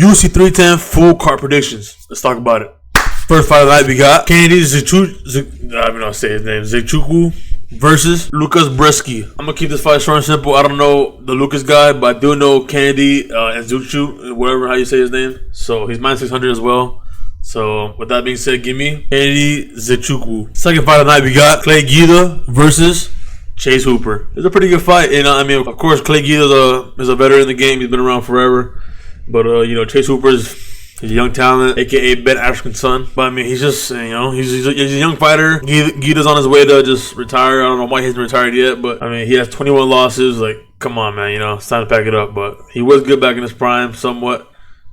UFC 310 full card predictions. Let's talk about it. First fight of the night, we got Kennedy Zechukwu versus Lucas Bresky. I'm gonna keep this fight short and simple. I don't know the Lucas guy, but I do know Kennedy and Zuchu, whatever how you say his name. So he's minus 600 as well. So with that being said, give me Kennedy Zechukwu. Second fight of the night, we got Clay Guida versus Chase Hooper. It's a pretty good fight. You know, I mean, of course, Clay Guida is a veteran in the game. He's been around forever. But you know, Chase Hooper he's a young talent, aka Ben Askren's son. But I mean, he's just, you know, he's a young fighter. Guida's on his way to just retire. I don't know why he hasn't retired yet, but I mean, he has 21 losses. Like, come on, man, you know, it's time to pack it up. But he was good back in his prime, somewhat.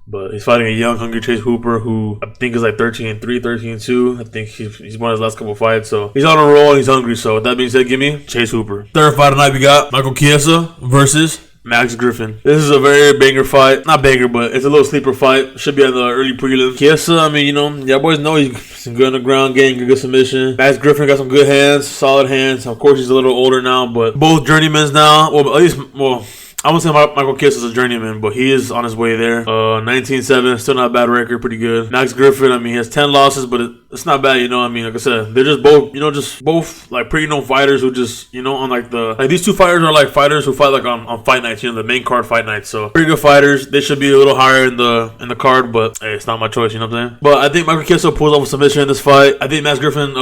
But he's fighting a young, hungry Chase Hooper, who I think is like 13-3, 13-2. I think he's won his last couple of fights, so he's on a roll and he's hungry. So with that being said, give me Chase Hooper. Third fight of the night, we got Michael Chiesa versus Max Griffin. This is a very banger fight. Not banger, but it's a little sleeper fight. Should be on the early prelims. Chiesa, I mean, you know, y'all boys know he's good on the ground game, good submission. Max Griffin got some good hands, solid hands. Of course, he's a little older now, but both journeymans now. Well, at least, I won't say Michael Chiesa is a journeyman, but he is on his way there. 19-7, still not a bad record, pretty good. Max Griffin, I mean, he has 10 losses, but it's not bad, you know. I mean, like I said, they're just both, you know, like pretty known fighters who just, you know, on like these two fighters are like fighters who fight like on fight nights, you know, the main card fight nights. So pretty good fighters. They should be a little higher in the card, but hey, it's not my choice, you know what I'm saying? But I think Michael Chiesa pulls off a submission in this fight. I think Max Griffin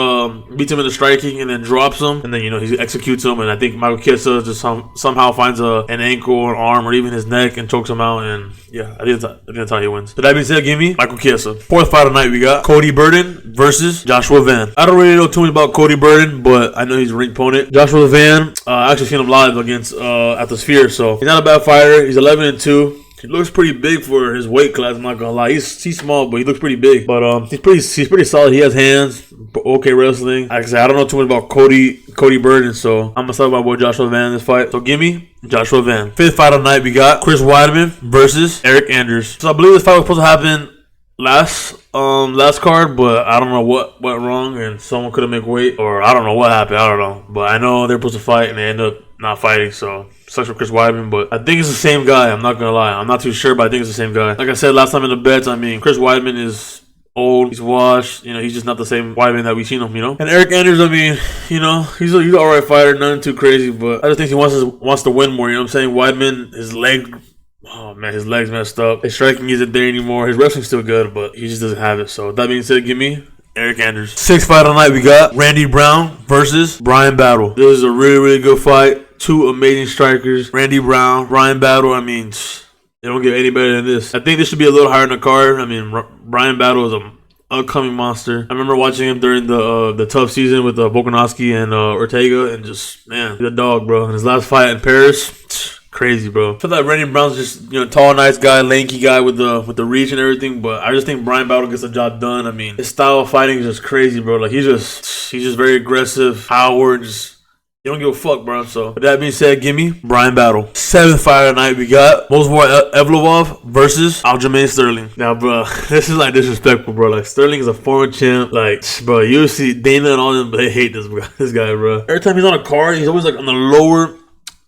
beats him in the striking and then drops him, and then, you know, he executes him, and I think Michael Chiesa just somehow finds an ankle, an arm, or even his neck and chokes him out, and yeah, I think that's how he wins. But that being said, give me Michael Chiesa. Fourth fight of the night, we got Cody Burden versus Joshua Van. I don't really know too much about Cody Burden, but I know he's a ring opponent. Joshua Van, I actually seen him live against at the Sphere, so he's not a bad fighter. He's 11-2. He looks pretty big for his weight class. I'm not gonna lie. He's small, but he looks pretty big. But he's pretty solid. He has hands. Okay wrestling. Like I said, I don't know too much about Cody Burden, so I'm gonna talk about boy Joshua Van in this fight. So give me Joshua Van. Fifth fight of the night, we got Chris Weidman versus Eric Anders. So I believe this fight was supposed to happen last card, but I don't know what went wrong and someone couldn't make weight, or I don't know what happened. I don't know, but I know they're supposed to fight and they ended up not fighting, so sucks for Chris Weidman, but I think it's the same guy. I'm not gonna lie, I'm not too sure, but I think it's the same guy. Like I said last time in the bets, I mean, Chris Weidman is old, he's washed, you know, he's just not the same Weidman that we've seen him, you know. And Eric Anders, I mean, you know, he's an alright fighter, nothing too crazy, but I just think he wants to win more, you know what I'm saying? Weidman, his leg's messed up. His striking isn't there anymore. His wrestling's still good, but he just doesn't have it. So that being said, give me Eric Anders. Sixth fight of the night, we got Randy Brown versus Brian Battle. This is a really, really good fight. Two amazing strikers. Randy Brown, Brian Battle, I mean, they don't get any better than this. I think this should be a little higher in the card. I mean, Brian Battle is an upcoming monster. I remember watching him during the tough season with Volkanovski and Ortega, and just, man, he's a dog, bro. And his last fight in Paris, crazy, bro. I feel like Randy Brown's just, you know, tall, nice guy, lanky guy with the reach and everything, but I just think Brian Battle gets the job done. I mean, his style of fighting is just crazy, bro. Like, he's just very aggressive, power, just, you don't give a fuck, bro. So with that being said, give me Brian Battle. Seventh fight of the night, we got Movsar Evloev versus Aljamain Sterling. Now, bro, this is like disrespectful, bro. Like, Sterling is a former champ. Like, bro, UFC, Dana and all them, they hate this guy, bro. Every time he's on a card, he's always like on the lower,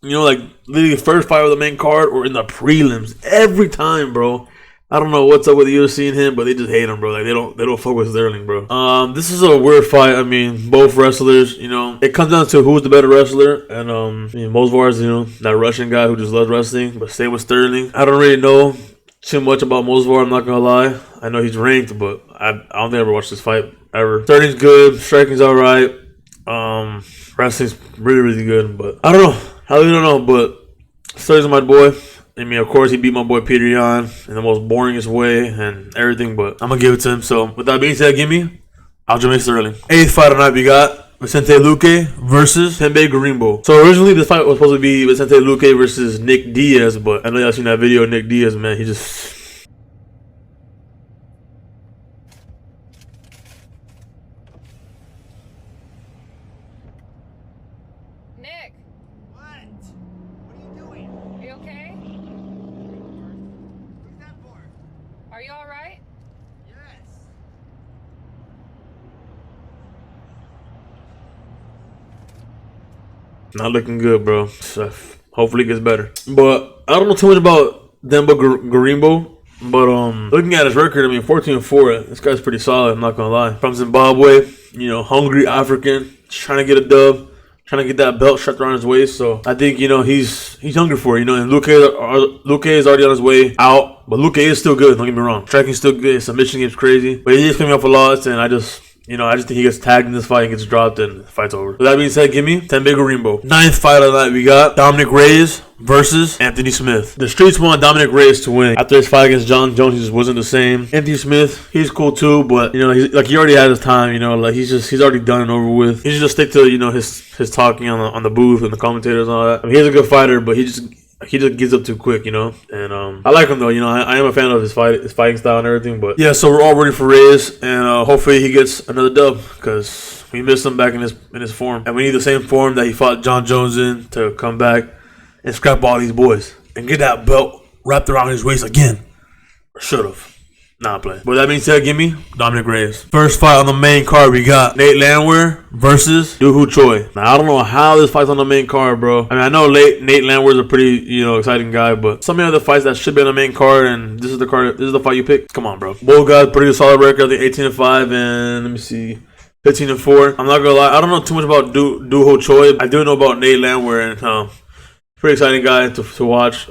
you know, like literally the first fight of the main card or in the prelims. Every time, bro. I don't know what's up with the UFC and him, but they just hate him, bro. Like, they don't fuck with Sterling, bro. This is a weird fight. I mean, both wrestlers, you know, it comes down to who's the better wrestler. And I mean, Movsar is, you know, that Russian guy who just loves wrestling. But same with Sterling. I don't really know too much about Movsar, I'm not gonna lie. I know he's ranked, but I don't think I ever watched this fight ever. Sterling's good, striking's alright. Wrestling's really, really good, but I don't know. I really don't know, but Sterling's my boy. I mean, of course, he beat my boy Peter Yan in the most boringest way and everything, but I'm going to give it to him. So, with that being said, give me Aljamain Sterling. Eighth fight of the night, we got Vicente Luque versus Pembe Garimbo. So, originally, this fight was supposed to be Vicente Luque versus Nick Diaz, but I know y'all seen that video of Nick Diaz, man. He just... Nick! What? What are you doing? Are you okay? Who's that for? Are you alright? Yes. Not looking good, bro. So hopefully it gets better. But I don't know too much about Demba Garimbo. But looking at his record, I mean, 14-4. This guy's pretty solid. I'm not gonna lie. From Zimbabwe, you know, hungry African, just trying to get a dub, trying to get that belt strapped around his waist. So I think, you know, he's hungry for it. You know, and Luke is already on his way out, but Luke is still good. Don't get me wrong. Striking's still good. His submission game's crazy, but he is coming off a loss, and I just think he gets tagged in this fight and gets dropped and the fight's over. With that being said, give me Tembe Rainbow. 9th fight of the night, we got Dominic Reyes versus Anthony Smith. The streets want Dominic Reyes to win. After his fight against John Jones, he just wasn't the same. Anthony Smith, he's cool too, but you know, he already had his time. You know, like he's already done and over with. He should just stick to, you know, his talking on the booth and the commentators and all that. I mean, he's a good fighter, but he just gives up too quick, you know. And I like him though, you know. I am a fan of his fighting style and everything. But yeah, so we're all ready for Reyes, and hopefully he gets another dub because we missed him back in his form, and we need the same form that he fought John Jones in to come back and scrap all these boys and get that belt wrapped around his waist again. Or should have. Nah, play. But that being said, give me Dominic Reyes. First fight on the main card, we got Nate Landwehr versus Dooho Choi. Now, I don't know how this fight's on the main card, bro. I mean, I know Nate Landwehr's a pretty, you know, exciting guy, but some of the fights that should be on the main card, and this is the fight you pick. Come on, bro. Both guys pretty solid record. I think 18-5 and let me see, 15-4. I'm not gonna lie, I don't know too much about Dooho Choi. I do know about Nate Landwehr, and pretty exciting guy to watch.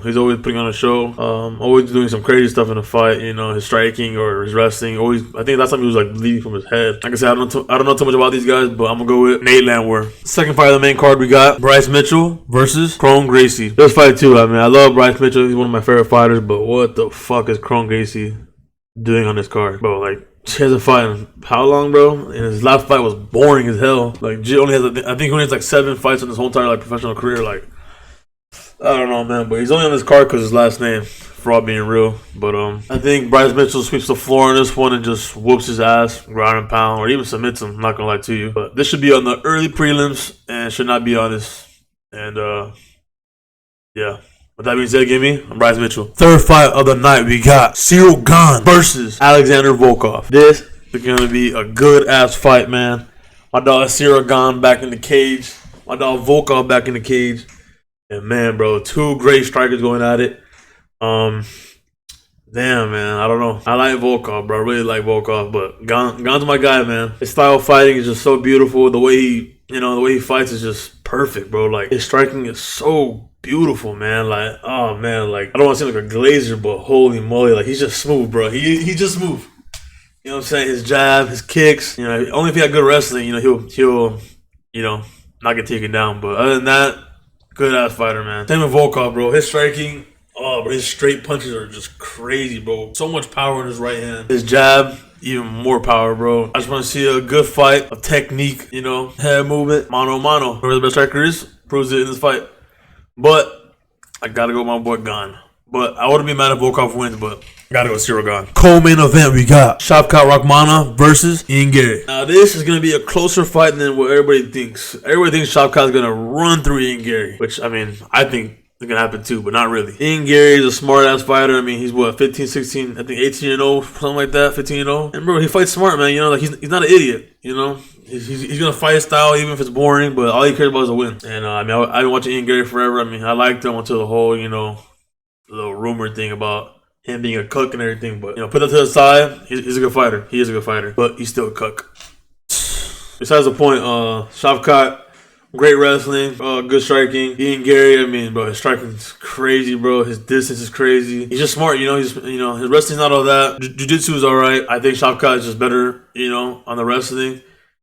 He's always putting on a show. Always doing some crazy stuff in the fight. You know, his striking or his wrestling. Always, I think last time he was like bleeding from his head. Like I said, I don't know too much about these guys, but I'm gonna go with Nate Landwehr. Second fight of the main card, we got Bryce Mitchell versus Kron Gracie. This fight too. I mean, I love Bryce Mitchell. He's one of my favorite fighters. But what the fuck is Kron Gracie doing on this card, bro? Like, he hasn't fought in how long, bro? And his last fight was boring as hell. Like, G only has, I think he only has like 7 fights in his whole entire like professional career. Like, I don't know, man, but he's only on this card because his last name, for all being real. But I think Bryce Mitchell sweeps the floor in this one and just whoops his ass, ground and pound, or even submits him. I'm not gonna lie to you, but this should be on the early prelims and should not be on this. And yeah. With that being said, give me Bryce Mitchell. Third fight of the night, we got Ciryl Gane versus Alexander Volkov. This is gonna be a good ass fight, man. My dog Ciryl Gane back in the cage. My dog Volkov back in the cage. And man, bro, 2 great strikers going at it. Damn, man, I don't know. I like Volkov, bro. I really like Volkov, but Gane's my guy, man. His style of fighting is just so beautiful. The way he fights is just perfect, bro. Like, his striking is so beautiful, man. Like, oh man, like, I don't want to seem like a glazer, but holy moly, like, he's just smooth, bro. He's just smooth. You know what I'm saying? His jab, his kicks. You know, only if he had good wrestling, you know, he'll you know, not get taken down. But other than that, good ass fighter, man. Same with Volkov, bro. His striking, but his straight punches are just crazy, bro. So much power in his right hand. His jab, even more power, bro. I just want to see a good fight of technique, you know, head movement, mano a mano. Whoever the best striker is, proves it in this fight. But I gotta go with my boy Gane. But I wouldn't be mad if Volkov wins, but gotta go with Ciryl Gane. Co-main event, we got Shavkat Rakhmonov versus Ian Gary. Now this is gonna be a closer fight than what everybody thinks. Everybody thinks Shavkat's gonna run through Ian Gary, which, I mean, I think it's gonna happen too, but not really. Ian Gary is a smart ass fighter. I mean, he's what, 15, 16, I think 18-0, something like that, 15-0. And bro, he fights smart, man. You know, like, he's not an idiot. You know, he's gonna fight his style even if it's boring, but all he cares about is a win. And I mean, I've been watching Ian Gary forever. I mean, I liked him until the whole, you know, little rumor thing about him being a cook and everything. But, you know, put that to the side, he's a good fighter. He is a good fighter, but he's still a cook. Besides the point, Shavkat, great wrestling, good striking. Ian Gary, I mean, bro, his striking's crazy, bro. His distance is crazy. He's just smart, you know. His wrestling's not all that. Jiu-jitsu is all right. I think Shavkat is just better, you know, on the wrestling,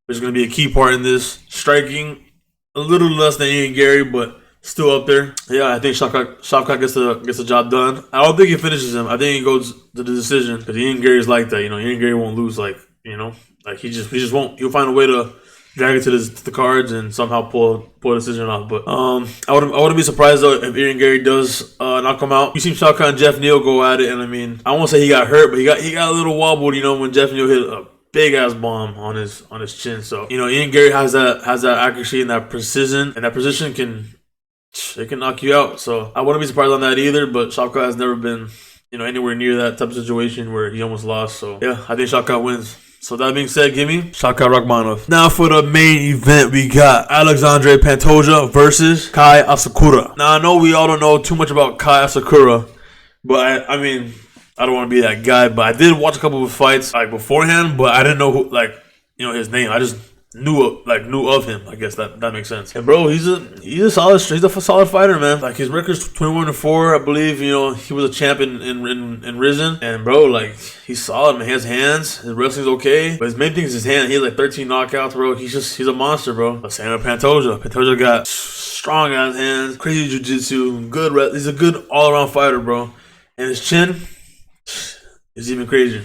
which is going to be a key part in this. Striking, a little less than Ian Gary, but still up there. Yeah, I think Shavkat gets the job done. I don't think he finishes him. I think he goes to the decision because Ian Gary's like that, you know. Ian Gary won't lose, like, you know, like he just won't. He'll find a way to drag it to the cards and somehow pull a decision off. But I wouldn't be surprised though if Ian Gary does knock him out. You seen Shavkat and Jeff Neal go at it, and I mean, I won't say he got hurt, but he got a little wobbled, you know, when Jeff Neal hit a big ass bomb on his chin. So, you know, Ian Gary has that accuracy and that precision, and that precision can knock you out. So I wouldn't be surprised on that either. But Shavkat has never been, you know, anywhere near that type of situation where he almost lost. So yeah, I think Shavkat wins. So that being said, give me Shavkat Rakhmonov. Now for the main event, we got Alexandre Pantoja versus Kai Asakura. Now I know we all don't know too much about Kai Asakura, but I mean, I don't want to be that guy, but I did watch a couple of fights like beforehand, but I didn't know who, like, you know, his name. I just knew of him. I guess that makes sense. And bro, he's a solid fighter, man. Like his record's 21-4, I believe. You know, he was a champ in Risen, and bro, like he's solid, man. He has hands. His wrestling's okay, but his main thing is his hand. He has like 13 knockouts, bro. He's a monster, bro. But same with Pantoja. Pantoja got strong ass hands, crazy jiu-jitsu, good. He's a good all around fighter, bro. And his chin is even crazier.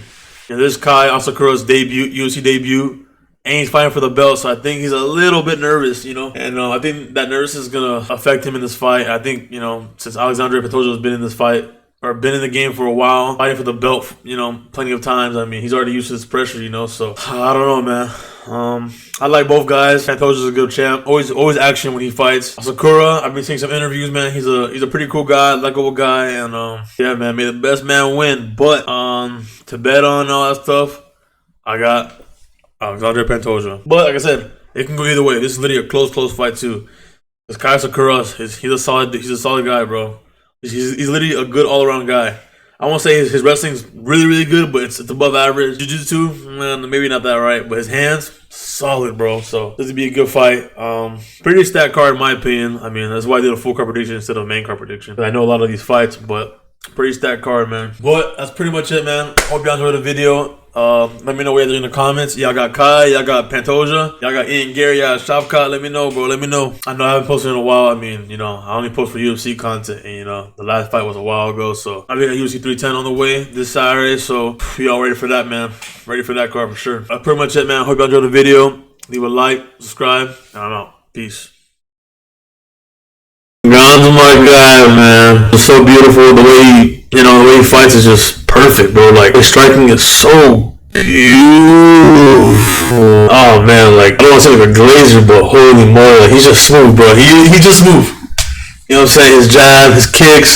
And this Kai Asakura's UFC debut. And he's fighting for the belt, so I think he's a little bit nervous, you know. And I think that nervousness is gonna affect him in this fight. I think, you know, since Alexandre Pantoja has been in this fight or been in the game for a while, fighting for the belt, you know, plenty of times. I mean, he's already used to this pressure, you know. So I don't know, man. I like both guys. Pantoja's a good champ. Always action when he fights. Asakura, I've been seeing some interviews, man. He's a pretty cool guy, likable guy, and yeah, man, may the best man win. But to bet on all that stuff, I got Alexandre Pantoja. But like I said, it can go either way. This is literally a close fight too. This Kai Asakura, he's a solid guy, bro. He's literally a good all around guy. I won't say his wrestling's really good, but it's above average. Jiu-jitsu, man, maybe not that right, but his hands, solid, bro. So this would be a good fight. Pretty stacked card in my opinion. I mean, that's why I did a full card prediction instead of a main card prediction. I know a lot of these fights, but pretty stacked card, man. But that's pretty much it, man. Hope y'all enjoyed the video. Let me know whether in the comments. Y'all got Kai, y'all got Pantoja, y'all got Ian Gary, y'all got Shavkat. Let me know, bro. Let me know. I know I haven't posted in a while. I mean, you know, I only post for UFC content, and you know, the last fight was a while ago. So I think I got UFC 310 on the way this Saturday. So y'all ready for that, man? Ready for that card for sure. That's pretty much it, man. Hope y'all enjoyed the video. Leave a like, subscribe, and I'm out. Peace. Gane's my guy, man. It's so beautiful. The way he fights is just perfect, bro. Like his striking is so beautiful. Oh man, like I don't want to say like a glazer, but holy moly, like, he's just smooth, bro. He's just smooth. You know what I'm saying? His jab, his kicks.